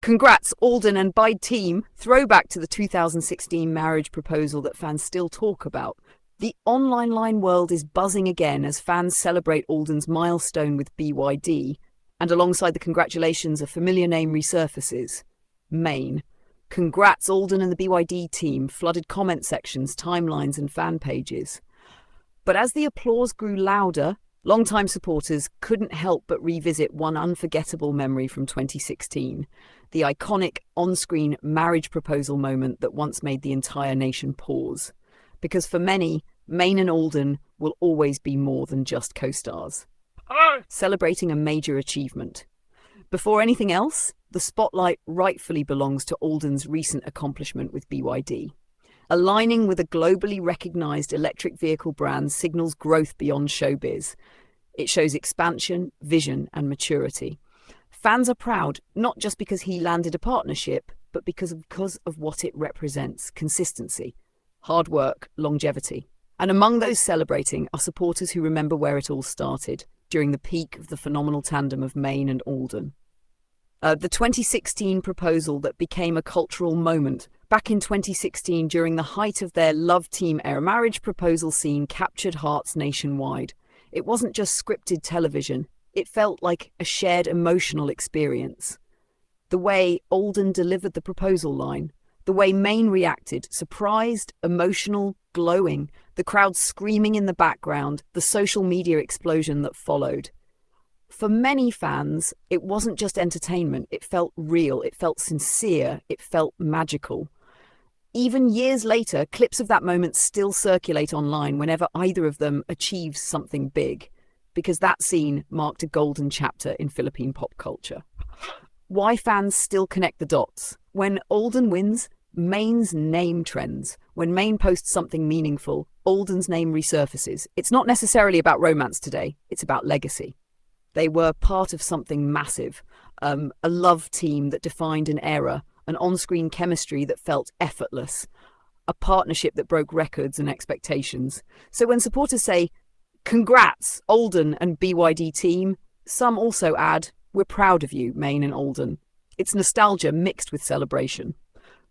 Congrats, Alden and BYD team. Throwback to the 2016 marriage proposal that fans still talk about. The online world is buzzing again as fans celebrate Alden's milestone with BYD, and alongside the congratulations, a familiar name resurfaces: Maine. Congrats, Alden and the BYD team flooded comment sections, timelines, and fan pages. But as the applause grew louder, longtime supporters couldn't help but revisit one unforgettable memory from 2016, the iconic on-screen marriage proposal moment that once made the entire nation pause. Because for many, Maine and Alden will always be more than just co-stars, celebrating a major achievement. Before anything else, the spotlight rightfully belongs to Alden's recent accomplishment with BYD. Aligning with a globally recognized electric vehicle brand signals growth beyond showbiz. It shows expansion, vision, and maturity. Fans are proud, not just because he landed a partnership, but because of what it represents: consistency, hard work, longevity. And among those celebrating are supporters who remember where it all started, during the peak of the phenomenal tandem of Maine and Alden. The 2016 proposal that became a cultural moment. Back in 2016, during the height of their love team era, marriage proposal scene captured hearts nationwide. It wasn't just scripted television. It felt like a shared emotional experience. The way Alden delivered the proposal line, the way Maine reacted, surprised, emotional, glowing, the crowd screaming in the background, the social media explosion that followed. For many fans, it wasn't just entertainment. It felt real, it felt sincere, it felt magical. Even years later, clips of that moment still circulate online whenever either of them achieves something big, because that scene marked a golden chapter in Philippine pop culture. Why fans still connect the dots? When Alden wins, Maine's name trends. When Maine posts something meaningful, Alden's name resurfaces. It's not necessarily about romance today, it's about legacy. They were part of something massive, a love team that defined an era, an on-screen chemistry that felt effortless, a partnership that broke records and expectations. So when supporters say, "Congrats, Alden and BYD team," some also add, "We're proud of you, Maine and Alden." It's nostalgia mixed with celebration.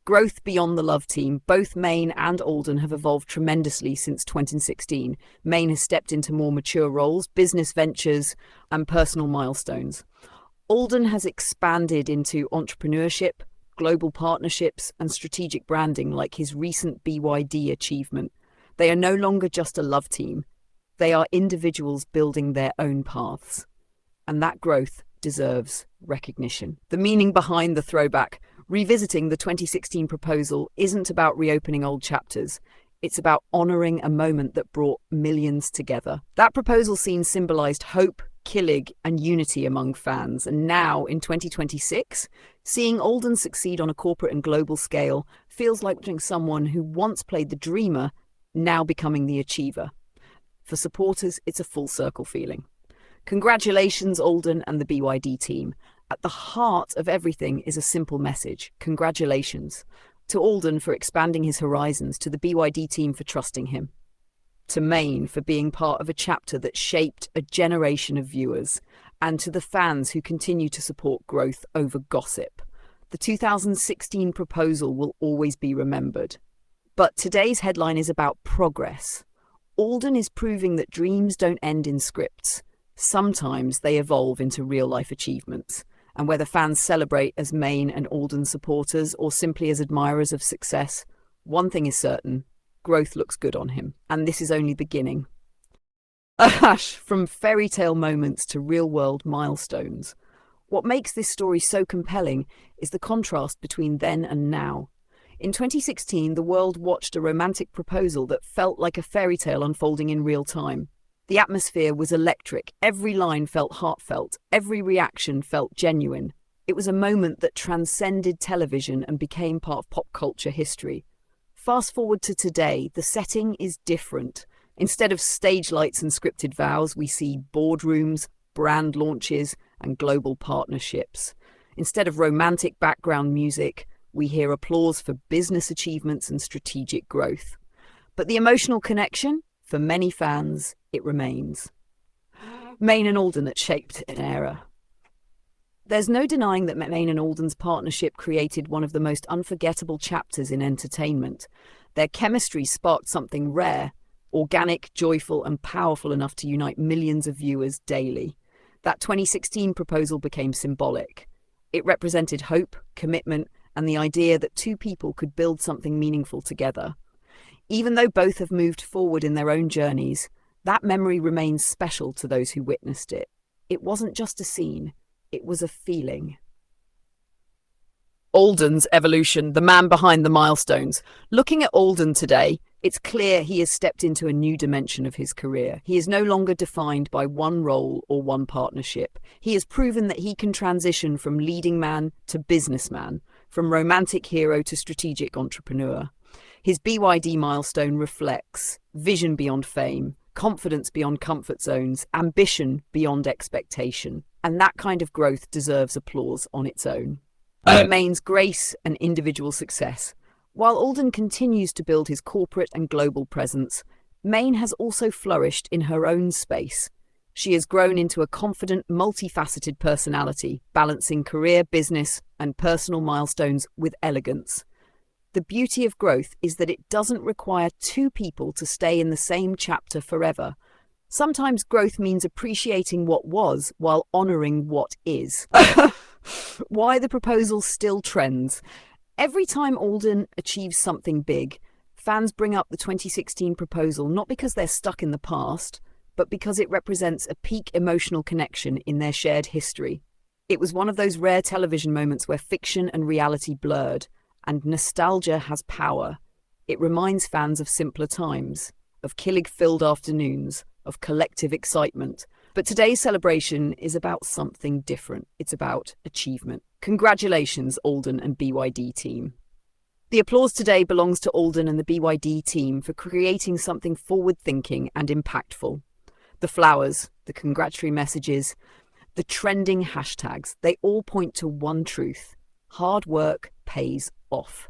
Growth beyond the love team. Both Maine and Alden have evolved tremendously since 2016. Maine has stepped into more mature roles, business ventures, and personal milestones. Alden has expanded into entrepreneurship, global partnerships, and strategic branding, like his recent BYD achievement. They are no longer just a love team. They are individuals building their own paths. And that growth deserves recognition. The meaning behind the throwback. Revisiting the 2016 proposal isn't about reopening old chapters. It's about honoring a moment that brought millions together. That proposal scene symbolized hope, Kilig, and unity among fans. And now, in 2026, seeing Alden succeed on a corporate and global scale feels like watching someone who once played the dreamer, now becoming the achiever. For supporters, it's a full circle feeling. Congratulations, Alden and the BYD team. At the heart of everything is a simple message: congratulations. To Alden for expanding his horizons, to the BYD team for trusting him, to Maine for being part of a chapter that shaped a generation of viewers, and to the fans who continue to support growth over gossip. The 2016 proposal will always be remembered. But today's headline is about progress. Alden is proving that dreams don't end in scripts. Sometimes they evolve into real-life achievements. And whether fans celebrate as Maine and Alden supporters or simply as admirers of success, one thing is certain: growth looks good on him. And this is only beginning. From fairy tale moments to real-world milestones. What makes this story so compelling is the contrast between then and now. In 2016, the world watched a romantic proposal that felt like a fairy tale unfolding in real time. The atmosphere was electric. Every line felt heartfelt. Every reaction felt genuine. It was a moment that transcended television and became part of pop culture history. Fast forward to today, the setting is different. Instead of stage lights and scripted vows, we see boardrooms, brand launches, and global partnerships. Instead of romantic background music, we hear applause for business achievements and strategic growth. But the emotional connection? For many fans, it remains. Maine and Alden that shaped an era. There's no denying that Maine and Alden's partnership created one of the most unforgettable chapters in entertainment. Their chemistry sparked something rare, organic, joyful, and powerful enough to unite millions of viewers daily. That 2016 proposal became symbolic. It represented hope, commitment, and the idea that two people could build something meaningful together. Even though both have moved forward in their own journeys, that memory remains special to those who witnessed it. It wasn't just a scene, it was a feeling. Alden's evolution, the man behind the milestones. Looking at Alden today, it's clear he has stepped into a new dimension of his career. He is no longer defined by one role or one partnership. He has proven that he can transition from leading man to businessman, from romantic hero to strategic entrepreneur. His BYD milestone reflects vision beyond fame, confidence beyond comfort zones, ambition beyond expectation. And that kind of growth deserves applause on its own. It remains grace and individual success. While Alden continues to build his corporate and global presence, Maine has also flourished in her own space. She has grown into a confident, multifaceted personality, balancing career, business, and personal milestones with elegance. The beauty of growth is that it doesn't require two people to stay in the same chapter forever. Sometimes growth means appreciating what was while honoring what is. Why the proposal still trends. Every time Alden achieves something big, fans bring up the 2016 proposal not because they're stuck in the past, but because it represents a peak emotional connection in their shared history. It was one of those rare television moments where fiction and reality blurred, and nostalgia has power. It reminds fans of simpler times, of Kilig-filled afternoons, of collective excitement. But today's celebration is about something different. It's about achievement. Congratulations, Alden and BYD team. The applause today belongs to Alden and the BYD team for creating something forward-thinking and impactful. The flowers, the congratulatory messages, the trending hashtags, they all point to one truth. Hard work pays off.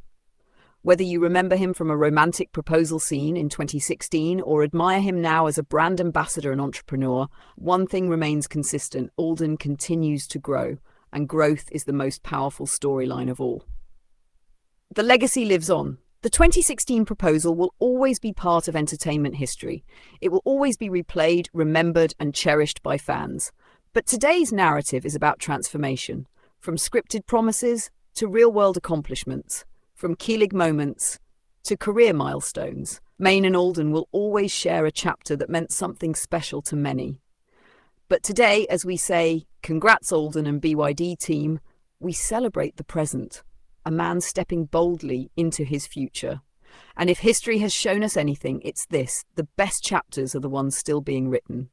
Whether you remember him from a romantic proposal scene in 2016 or admire him now as a brand ambassador and entrepreneur, one thing remains consistent. Alden continues to grow, and growth is the most powerful storyline of all. The legacy lives on. The 2016 proposal will always be part of entertainment history. It will always be replayed, remembered, and cherished by fans. But today's narrative is about transformation, from scripted promises to real-world accomplishments. From Kilig moments to career milestones, Maine and Alden will always share a chapter that meant something special to many. But today, as we say, congrats Alden and BYD team, we celebrate the present, a man stepping boldly into his future. And if history has shown us anything, it's this: the best chapters are the ones still being written.